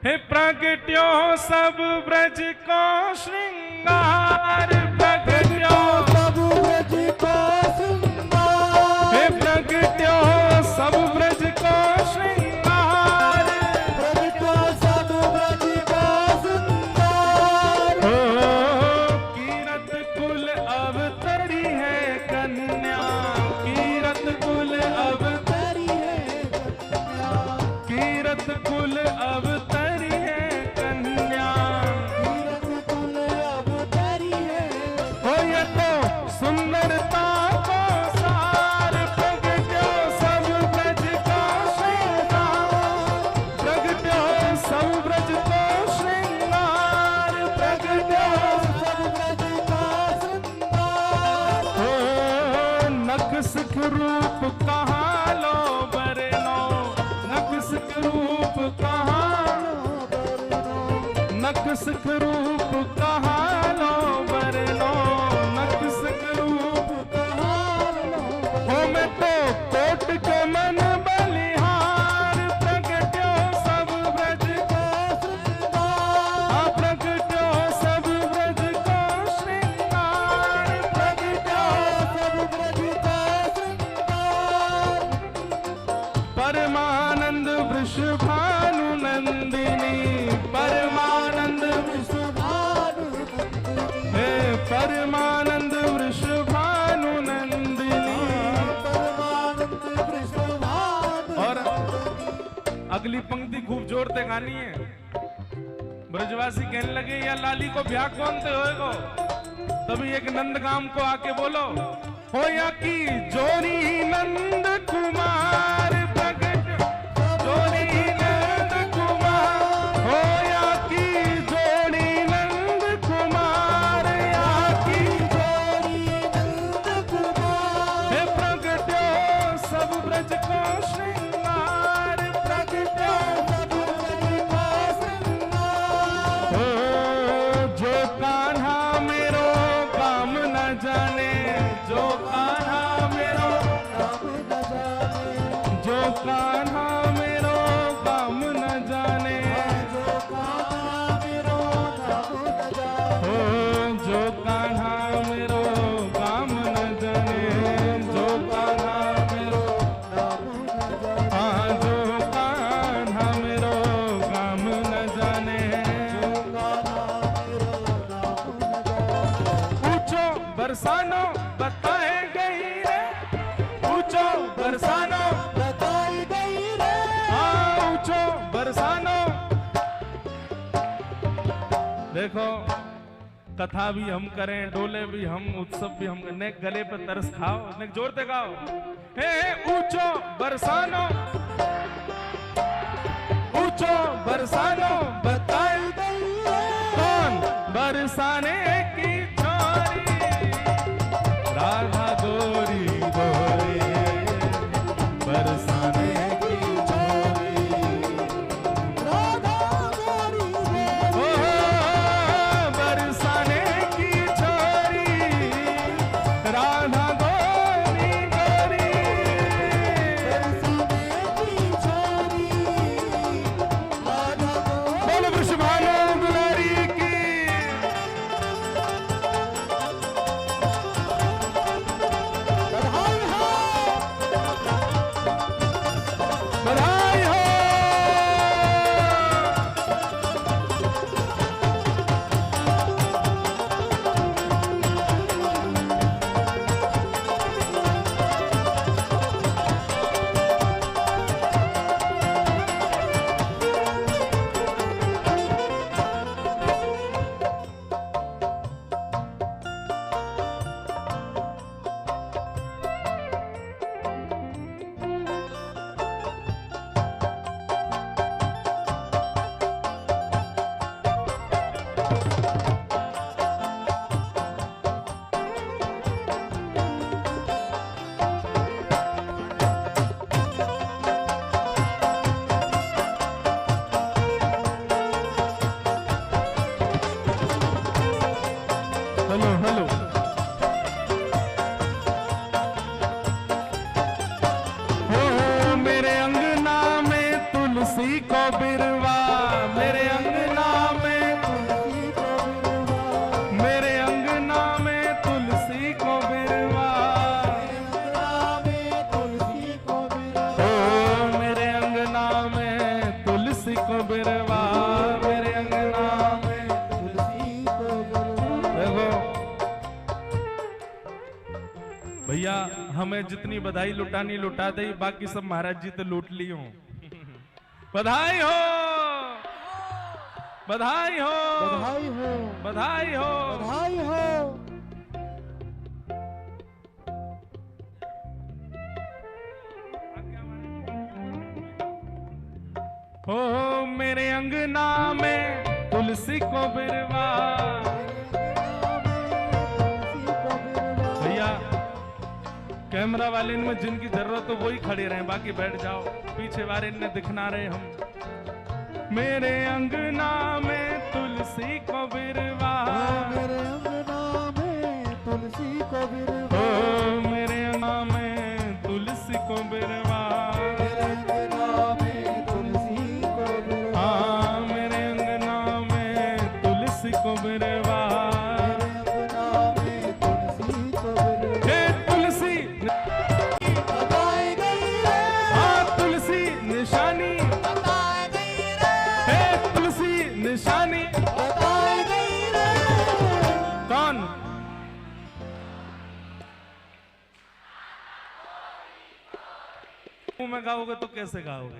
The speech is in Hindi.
हे प्रगट्यो सब ब्रज को श्रृंगार, प्रगट्यो सब ब्रज को श्रृंगार, हे प्रगट्यो सब ब्रज को श्रृंगार, प्रगट्यो सब ब्रज को श्रृंगार। हो कीरत कुल अवतरी है कन्या, कीरत कुल अवतरी तेरी है कन्या, कीरत कुल अवतरी है कन्या। कीरत कुल अवतरी है। हो ये तो सुंदरता को सार, प्रगट्यो सब ब्रज को श्रृंगार, प्रगट्यो सब ब्रज को श्रृंगार, प्रगट्यो सब ब्रज को श्रृंगार। हो नख सुख रूप कहाँ लो बरनो, नख सुख रूप कहाँ, नख सुख रूप कहाँ लो बरनो, नख सुख रूप हो मैं तो कोट के मन बलिहार, प्रगट्यो सब ब्रज को श्रृंगार, प्रगट्यो सब ब्रज को श्रृंगार, प्रगट्यो सब ब्रज को श्रृंगार। परमानंद वृषभानु नंदिनी, परमानंद भानु हे परमानंद वृषभानु नंदिनी। परमानंद वृषभानु। और अगली पंक्ति खूब जोर से गानी है। ब्रजवासी कहने लगे या लाली को ब्याह कौन से होएगो, तभी एक नंदगाम को आके बोलो, हो या की जोरी नंद कुमार, प्रगट जोरी नंद कुमार, हो या की जोड़ी नंद कुमार, या की जोरी नंद कुमार। हे प्रगट्यो सब ब्रज को श्रृंगार, प्रगट्यो सब ब्रज को श्रृंगार। हो जो कान्हा मेरो काम न जाने, जो कान्हा मेरो, नाम न जाने, जो कान्हा मेरो काम न जाने, जो कान्हा मेरो नाम न जाने। हो जो कान्हा मेरो काम न जाने, जो कान्हा मेरो, नाम न जाने। हाँ जो कान्हा मेरो काम न जाने। जो कान्हा मेरो नाम न जाने। पूछो बरसानो बताए गई रे, पूछो बरसानो, बताई गई रे। हाँ पूछो बरसानो। देखो कथा भी हम करें, डोले भी हम, उत्सव भी हम, ने गले पे तरस खाओ, ने जोर से गाओ, हे ऊंचो बरसानो, ऊंचो बरसानो बताए गई रे। कौन बरसाने की छोरी, राधा गोरी गोरी बरसाने की छोरी, राधा गोरी रे। ओ बरसाने की छोरी, राधा गोरी गोरी, बरसाने की बिरवा मेरे अंगना में, तुलसी को बिरवा, मेरे अंगना में तुलसी को बिरवा, अंगना में तुलसी को बिरवा, ओ मेरे अंगना में तुलसी को बिरवा, मेरे अंगना में। तुलसी को बिरवा। देखो भैया, हमें जितनी बधाई लुटानी लुटा दे, बाकी सब महाराज जी तो लूट ली हो। बधाई हो, बधाई हो, बधाई हो, बधाई हो। बधाई हो। हो मेरे अंगना में तुलसी को बिरवा। भैया कैमरा वाले में जिनकी जरूरत हो वही खड़े रहे, बाकी बैठ जाओ, पीछे वाले ने दिखना रहे हम। मेरे अंगना में तुलसी को बिरवा, मेरे अंगना में तुलसी को ओ बिरवा, मेरे अंगना में तुलसी को बिरवा, मेरे अंगना में तुलसी को बिरवा, हाँ मेरे अंगना में तुलसी को बिरवा। मेरे अंगना में तुलसी को बिरवा। हे तुलसी, बताई गई रे, हाँ तुलसी निशानी, बताई गई रे, हे तुलसी निशानी। बताई गई रे। कौन? मुंह में गाओगे तो कैसे गाओगे?